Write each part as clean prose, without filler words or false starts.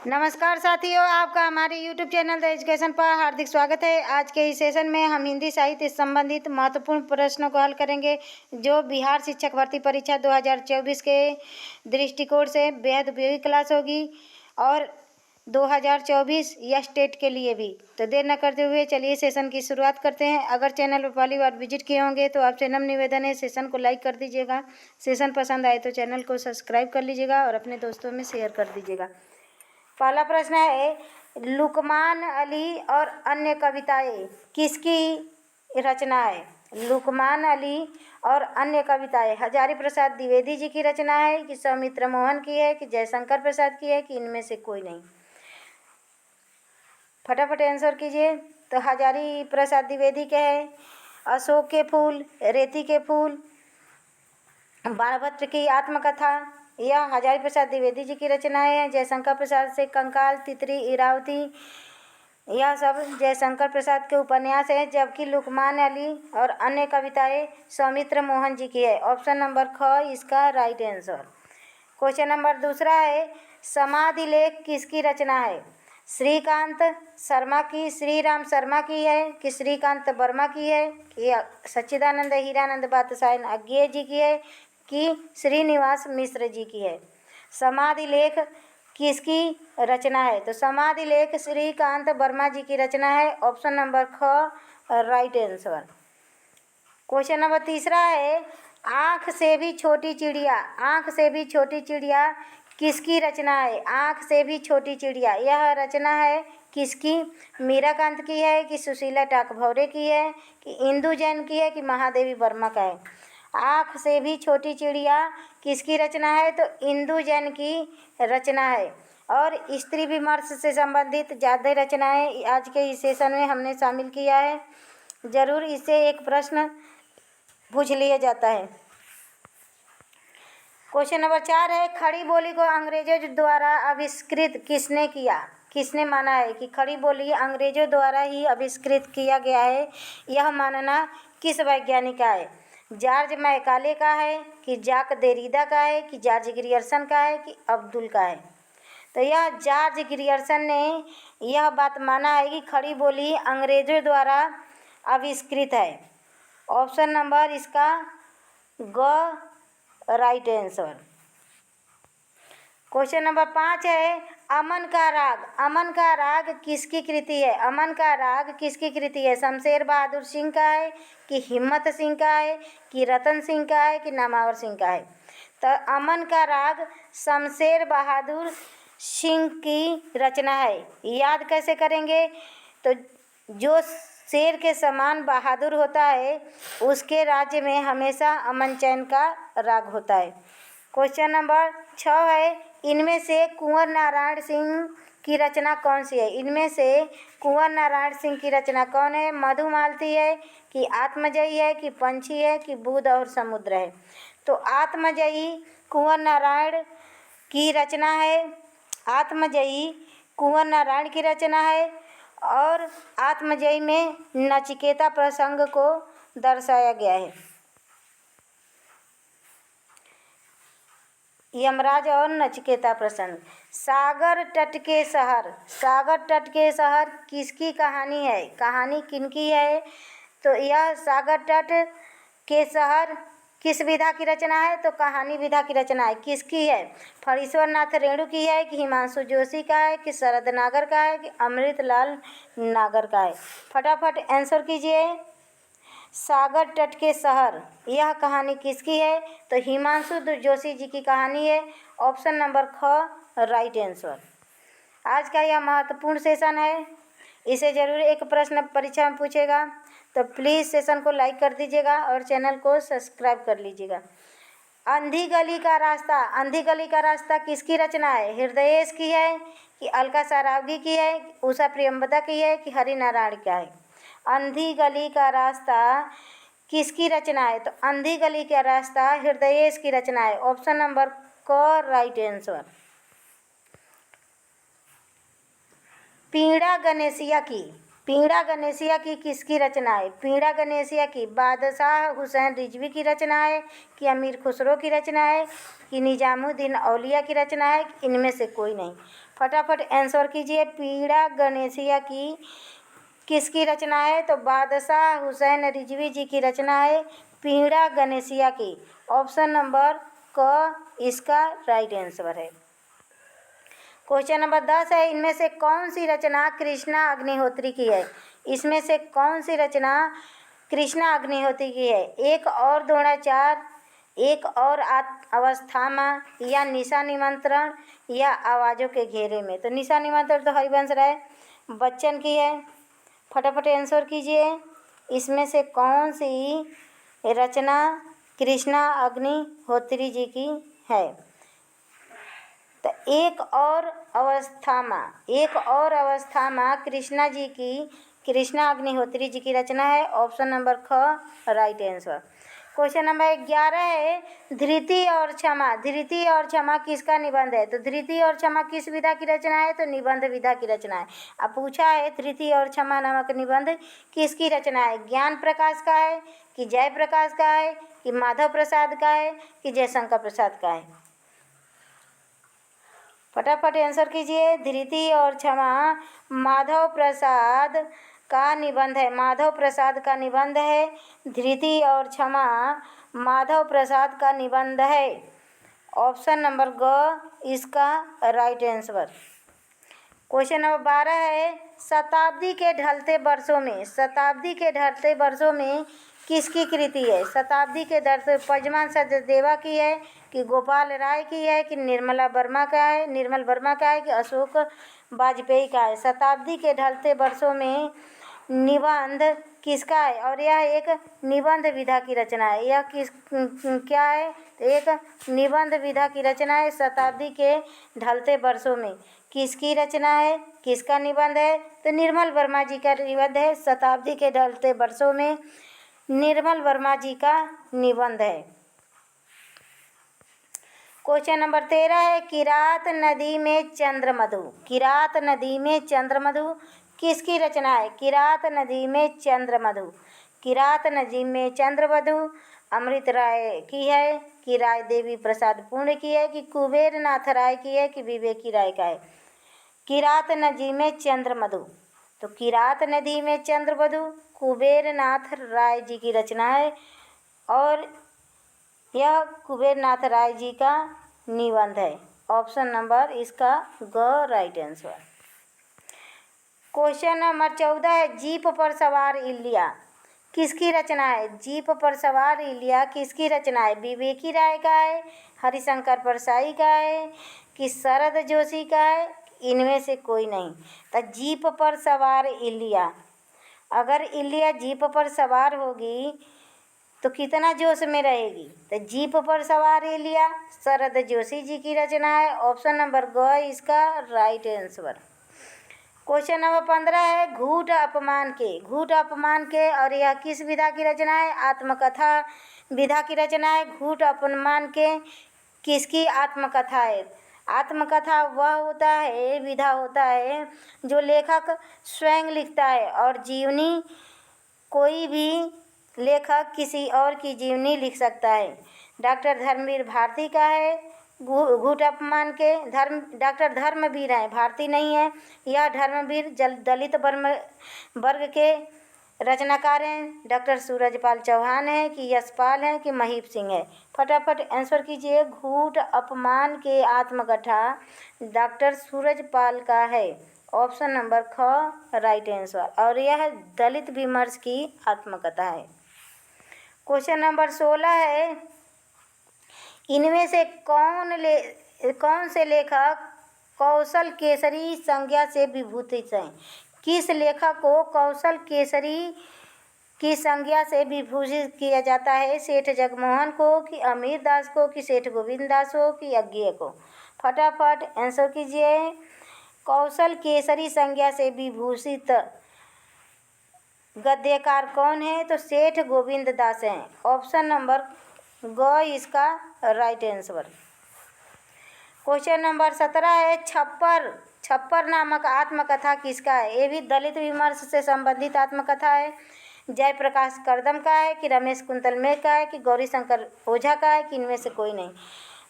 नमस्कार साथियों, आपका हमारे YouTube चैनल द एजुकेशन पर हार्दिक स्वागत है। आज के इस सेशन में हम हिंदी साहित्य से संबंधित महत्वपूर्ण प्रश्नों को हल करेंगे, जो बिहार शिक्षक भर्ती परीक्षा 2024 के दृष्टिकोण से बेहद उपयोगी क्लास होगी और 2024 या स्टेट के लिए भी। तो देर न करते हुए चलिए सेशन की शुरुआत करते हैं। अगर चैनल पर पहली बार विजिट किए होंगे तो आपसे नम्र निवेदन है, सेशन को लाइक कर दीजिएगा। सेशन पसंद आए तो चैनल को सब्सक्राइब कर लीजिएगा और अपने दोस्तों में शेयर कर दीजिएगा। पहला प्रश्न है, लुकमान अली और अन्य कविताएं किसकी रचना है? लुकमान अली और अन्य कविताएं हजारी प्रसाद द्विवेदी जी की रचना है कि सौमित्र मोहन की है कि जयशंकर प्रसाद की है कि इनमें से कोई नहीं? फटाफट आंसर कीजिए। तो हजारी प्रसाद द्विवेदी के है अशोक के फूल, रेती के फूल, बाणभट्ट की आत्मकथा, यह हजारी प्रसाद द्विवेदी जी की रचनाएं हैं। जयशंकर प्रसाद से कंकाल, तितरी, इरावती, यह सब जयशंकर प्रसाद के उपन्यास हैं, जबकि लुकमान अली और अन्य कविताएं सौमित्र मोहन जी की है। ऑप्शन नंबर ख इसका राइट आंसर। क्वेश्चन नंबर दूसरा है, समाधि लेख किसकी रचना है? श्रीकांत शर्मा की, श्री राम शर्मा की है कि श्रीकांत वर्मा की है कि सच्चिदानंद हीरानंद बादशाह अज्ञे जी की है कि श्रीनिवास मिश्र जी की है? समाधि लेख किसकी रचना है? तो समाधि लेख श्रीकांत वर्मा जी की रचना है। ऑप्शन नंबर ख राइट आंसर। क्वेश्चन नंबर तीसरा है, आँख से भी छोटी चिड़िया, आँख से भी छोटी चिड़िया किसकी रचना है? आँख से भी छोटी चिड़िया, यह रचना है किसकी? मीराकांत की है कि सुशीला टाकभौरे की है कि इंदु जैन की है कि महादेवी वर्मा का है? आँख से भी छोटी चिड़िया किसकी रचना है? तो इंदु जैन की रचना है। और स्त्री विमर्श से संबंधित ज़्यादा रचनाएं आज के इस सेशन में हमने शामिल किया है। ज़रूर इससे एक प्रश्न पूछ लिया जाता है। क्वेश्चन नंबर 4 है, खड़ी बोली को अंग्रेजों द्वारा आविष्कृत किसने किया? किसने माना है कि खड़ी बोली अंग्रेजों द्वारा ही आविष्कृत किया गया है? यह मानना किस वैज्ञानिक का है? जॉर्ज मैकाले का है कि जाक देरिडा का है कि जॉर्ज ग्रियर्सन का है कि अब्दुल का है? तो यह जॉर्ज ग्रियर्सन ने यह बात माना है कि खड़ी बोली अंग्रेजों द्वारा आविष्कृत है। ऑप्शन नंबर इसका ग राइट आंसर। क्वेश्चन नंबर 5 है, अमन का राग, अमन का राग किसकी कृति है? अमन का राग किसकी कृति है? शमशेर बहादुर सिंह का है कि हिम्मत सिंह का है कि रतन सिंह का है कि नामावर सिंह का है? तो अमन का राग शमशेर बहादुर सिंह की रचना है। याद कैसे करेंगे? तो जो शेर के समान बहादुर होता है उसके राज्य में हमेशा अमन चैन का राग होता है। क्वेश्चन नंबर 6 है, इनमें से कुंवर नारायण सिंह की रचना कौन सी है? इनमें से कुंवर नारायण सिंह की रचना कौन है? मधुमालती है कि आत्मजयी है कि पंछी है कि बुध और समुद्र है? तो आत्मजयी कुंवर नारायण की रचना है। आत्मजयी कुंवर नारायण की रचना है और आत्मजयी में नचिकेता प्रसंग को दर्शाया गया है। यमराज और नचिकेता प्रसंग। सागर तट के शहर, सागर तट के शहर किसकी कहानी है? कहानी किनकी है? तो यह सागर तट के शहर किस विधा की रचना है? तो कहानी विधा की रचना है। किसकी है? फणीश्वर नाथ रेणु की है कि हिमांशु जोशी का है कि शरद नागर का है कि अमृतलाल नागर का है? फटाफट आंसर कीजिए। सागर तट के शहर, यह कहानी किसकी है? तो हिमांशु जोशी जी की कहानी है। ऑप्शन नंबर ख राइट आंसर। आज का यह महत्वपूर्ण सेशन है, इसे जरूर एक प्रश्न परीक्षा में पूछेगा, तो प्लीज़ सेशन को लाइक कर दीजिएगा और चैनल को सब्सक्राइब कर लीजिएगा। अंधी गली का रास्ता, अंधी गली का रास्ता किसकी रचना है? हृदयेश की है कि अलका सरावगी की है, उषा प्रियंवदा की है कि हरिनारायण का है? अंधी गली का रास्ता किसकी रचना है? तो अंधी गली का रास्ता हृदयेश की रचना है। ऑप्शन नंबर क राइट आंसर। पीड़ा गणेशिया की, पीड़ा गणेशिया की किसकी रचना है? पीड़ा गणेशिया की बादशाह हुसैन रिजवी की रचना है कि अमीर खुसरो की रचना है कि निजामुद्दीन औलिया की रचना है? इनमें से कोई नहीं। फटाफट आंसर कीजिए। पीड़ा गणेशिया की किसकी रचना है? तो बादशाह हुसैन रिजवी जी की रचना है पीड़ा गणेशिया की। ऑप्शन नंबर क इसका राइट आंसर है। क्वेश्चन नंबर 10 है, इनमें से कौन सी रचना कृष्णा अग्निहोत्री की है? इसमें से कौन सी रचना कृष्णा अग्निहोत्री की है? एक और द्रोणाचार्य, एक और अवस्थामा, या निशा निमंत्रण, या आवाज़ों के घेरे में? तो निशा निमंत्रण तो हरिवंश राय बच्चन की है। फटाफट आंसर कीजिए। इसमें से कौन सी रचना कृष्णा अग्निहोत्री जी की है? तो एक और अवस्थामा कृष्णा जी की, कृष्णा अग्निहोत्री जी की रचना है। ऑप्शन नंबर ख राइट आंसर। क्वेश्चन नंबर 11 है, धृति और क्षमा। धृति और क्षमा किसका निबंध है? तो धृति और क्षमा किस विधा की रचना है? तो निबंध विधा की रचना है। अब पूछा है धृति और क्षमा नामक निबंध किसकी रचना है? ज्ञान प्रकाश का है कि जय प्रकाश का है कि माधव प्रसाद का है कि जयशंकर प्रसाद का है? फटाफट आंसर कीजिए। धृति और क्षमा माधव प्रसाद का निबंध है। माधव प्रसाद का निबंध है। धृति और क्षमा माधव प्रसाद का निबंध है। ऑप्शन नंबर ग इसका राइट आंसर। क्वेश्चन नंबर 12 है, शताब्दी के ढलते वर्षों में किसकी कृति है? शताब्दी के ढलते पजमान सचदेवा की है कि गोपाल राय की है कि निर्मल वर्मा का है कि अशोक वाजपेयी का है? शताब्दी के ढलते वर्षों में निबंध किसका है? और यह एक निबंध विधा की रचना है। यह क्या है? तो एक निबंध विधा की रचना है। शताब्दी के ढलते वर्षों में किसकी रचना है? किसका निबंध है? तो निर्मल वर्मा जी का निबंध है। शताब्दी के ढलते वर्षों में निर्मल वर्मा जी का निबंध है। क्वेश्चन नंबर 13 है, किरात नदी में चंद्रमधु किसकी रचना है? किरात नदी में चंद्रमधु अमृत राय की है कि राय देवी प्रसाद पूर्ण की है कि कुबेर नाथ राय की है कि विवेकी राय का है? किरात नदी में चंद्रमधु, तो किरात नदी में चंद्रमधु कुबेर नाथ राय जी की रचना है और यह कुबेर नाथ राय जी का निबंध है। ऑप्शन नंबर इसका ग राइट आंसर। क्वेश्चन नंबर 14 है, जीप पर सवार इलिया किसकी रचना है? जीप पर सवार इलिया किसकी रचना है? विवेकी राय का है, हरिशंकर परसाई का है कि शरद जोशी का है? इनमें से कोई नहीं। तो जीप पर सवार इलिया, अगर इलिया जीप पर सवार होगी तो कितना जोश में रहेगी? तो जीप पर सवार इलिया शरद जोशी जी की रचना है। ऑप्शन नंबर ग इसका राइट आंसर। क्वेश्चन नंबर 15 है, घूट अपमान के और यह किस विधा की रचना है? आत्मकथा विधा की रचना है। घूट अपमान के किसकी आत्मकथा है? आत्मकथा वह होता है, विधा होता है जो लेखक स्वयं लिखता है और जीवनी कोई भी लेखक किसी और की जीवनी लिख सकता है। डॉक्टर धर्मवीर भारती का है घूट अपमान के। डॉक्टर धर्मवीर हैं, भारती नहीं है। यह धर्मवीर दलित वर्ग के रचनाकार हैं। डॉक्टर सूरजपाल चौहान है कि यशपाल है कि महीप सिंह है? फटाफट आंसर कीजिए। घूट अपमान के आत्मकथा डॉक्टर सूरजपाल का है। ऑप्शन नंबर ख राइट आंसर और यह दलित विमर्श की आत्मकथा है। क्वेश्चन नंबर 16 है, इनमें से कौन से लेखक कौशल केसरी संज्ञा से विभूषित हैं? किस लेखक को कौशल केसरी की संज्ञा से विभूषित किया जाता है? सेठ जगमोहन को कि अमीर दास को कि सेठ गोविंद दास को कि अज्ञेय को? फटाफट आंसर कीजिए। कौशल केसरी संज्ञा से विभूषित गद्यकार कौन है? तो सेठ गोविंद दास हैं। ऑप्शन नंबर ग इसका राइट आंसर। क्वेश्चन नंबर 17 है छप्पर। छप्पर नामक आत्मकथा किसका है? ये भी दलित विमर्श से संबंधित आत्मकथा है। जयप्रकाश करदम का है कि रमेश कुंतलमेघ का है कि गौरीशंकर ओझा का है कि इनमें से कोई नहीं?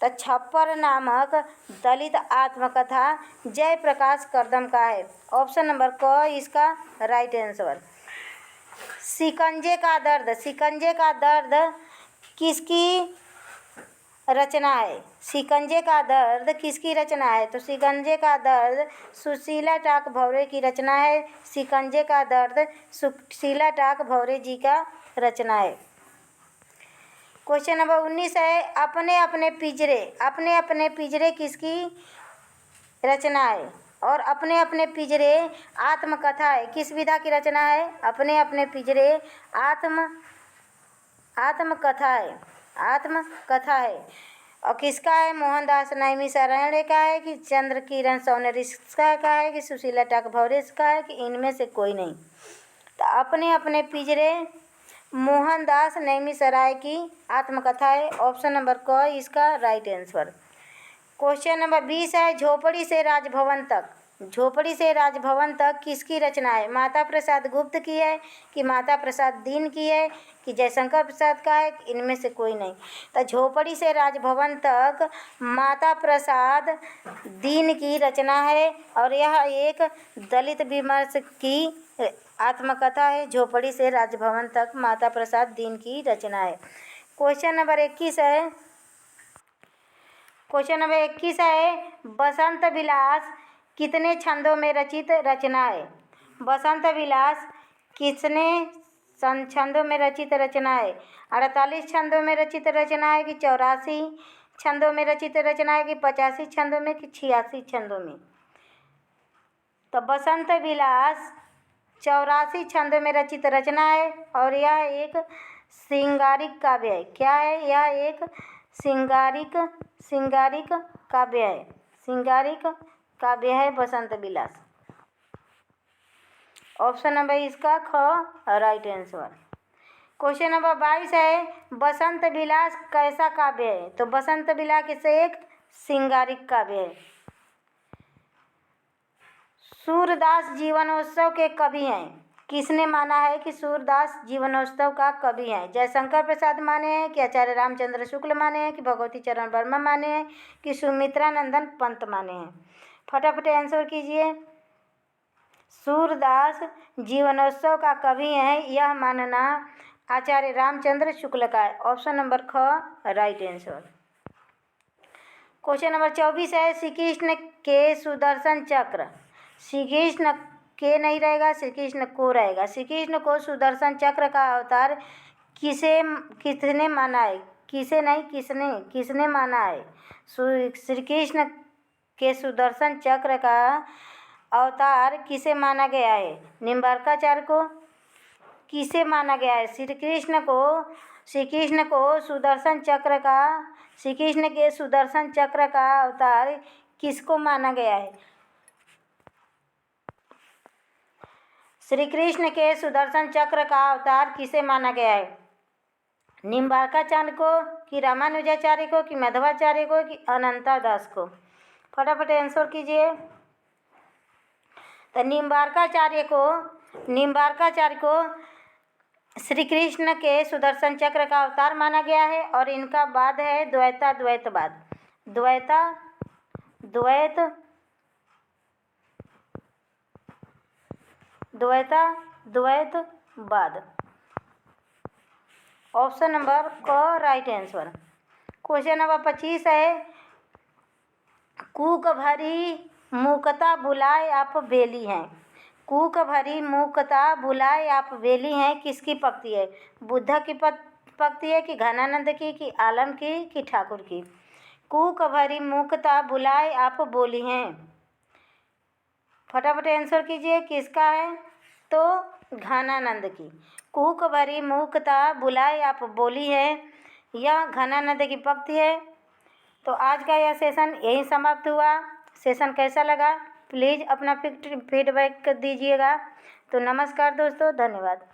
तो छप्पर नामक दलित आत्मकथा जयप्रकाश करदम का है। ऑप्शन नंबर क इसका राइट आंसर। शिकंजे का दर्द। शिकंजे का दर्द किसकी रचना है? शिकंजे का दर्द किसकी रचना है? तो शिकंजे का दर्द सुशीला टाक भौरे की रचना है। शिकंजे का दर्द सुशीला टाक भौरे जी का रचना है। क्वेश्चन नंबर 19 है अपने अपने पिंजरे। अपने अपने पिंजरे किसकी रचना है? और अपने अपने पिंजरे आत्मकथा है, किस विधा की रचना है? अपने अपने पिंजरे आत्मकथा है। आत्मकथा है और किसका है? मोहनदास नैमिषारण्य का है कि चंद्र किरण सोनेरी का है कि सुशीला टाक भौरे का है कि इनमें से कोई नहीं? तो अपने अपने पिंजरे मोहनदास नैमिषारण्य की आत्मकथा है। ऑप्शन नंबर क इसका राइट आंसर। क्वेश्चन नंबर 20 है झोपड़ी से राजभवन तक। झोपड़ी से राजभवन तक किसकी रचना है? माता प्रसाद गुप्त की है कि माता प्रसाद दीन की है कि जयशंकर प्रसाद का है? इनमें से कोई नहीं। तो झोपड़ी से राजभवन तक माता प्रसाद दीन की रचना है और यह एक दलित विमर्श की आत्मकथा है। झोपड़ी से राजभवन तक माता प्रसाद दीन की रचना है। क्वेश्चन नंबर 21 है बसंत विलास कितने छंदों में रचित रचना है? बसंत विलास कितने छंदों में रचित रचना है? 48 छंदों में रचित रचना है कि 84 छंदों में रचित रचना है कि 85 छंदों में कि 86 छंदों में? तो बसंत विलास 84 छंदों में रचित रचना है और यह एक श्रृंगारिक काव्य है। क्या है? यह एक श्रृंगारिक काव्य है। श्रृंगारिक काव्य है बसंत विलास। ऑप्शन नंबर इसका ख राइट आंसर। क्वेश्चन नंबर 22 है बसंत विलास कैसा काव्य है? तो बसंत विलास से एक श्रृंगारिक काव्य है। सूरदास जीवनोत्सव के कवि हैं। किसने माना है कि सूरदास जीवनोत्सव का कवि है? जयशंकर प्रसाद माने हैं कि आचार्य रामचंद्र शुक्ल माने हैं कि भगवती चरण वर्मा माने हैं कि सुमित्रा नंदन पंत माने हैं? फटाफट आंसर कीजिए। सूरदास जीवनोत्सव का कवि है यह मानना आचार्य रामचंद्र शुक्ल का है। ऑप्शन नंबर ख राइट आंसर। क्वेश्चन नंबर 24 है श्री कृष्ण के सुदर्शन चक्र। श्री कृष्ण के नहीं रहेगा, श्री कृष्ण को रहेगा। श्री कृष्ण को सुदर्शन चक्र का अवतार किसने माना है? किसने माना है? श्री कृष्ण के सुदर्शन चक्र का अवतार किसे माना गया है? निम्बार्काचार्य को। किसे माना गया है? श्री कृष्ण को सुदर्शन चक्र का अवतार किसको माना गया है? श्री कृष्ण के सुदर्शन चक्र का अवतार किसे माना गया है? निम्बार्काचार्य को कि रामानुजाचार्य को कि माधवाचार्य को कि अनंता दास को? फटाफट आंसर कीजिए। तो निम्बार्काचार्य को श्री कृष्ण के सुदर्शन चक्र का अवतार माना गया है और इनका बाद है द्वैतवाद। द्वैतवाद। ऑप्शन नंबर क राइट आंसर। क्वेश्चन नंबर 25 है कूक भरी मूकता बुलाए आप बेली हैं। कूक भरी मूकता बुलाए आप बेली हैं किसकी पंक्ति है? बुद्ध की पंक्ति है कि घनानंद की कि आलम की कि ठाकुर की? कूक भरी मूकता बुलाए आप बोली हैं। फटाफट आंसर कीजिए किसका है? तो घनानंद की। कूक भरी मूकता बुलाए आप बोली है यह घनानंद की पंक्ति है। तो आज का यह सेशन यहीं समाप्त हुआ। सेशन कैसा लगा प्लीज़ अपना फीडबैक दीजिएगा। तो नमस्कार दोस्तों, धन्यवाद।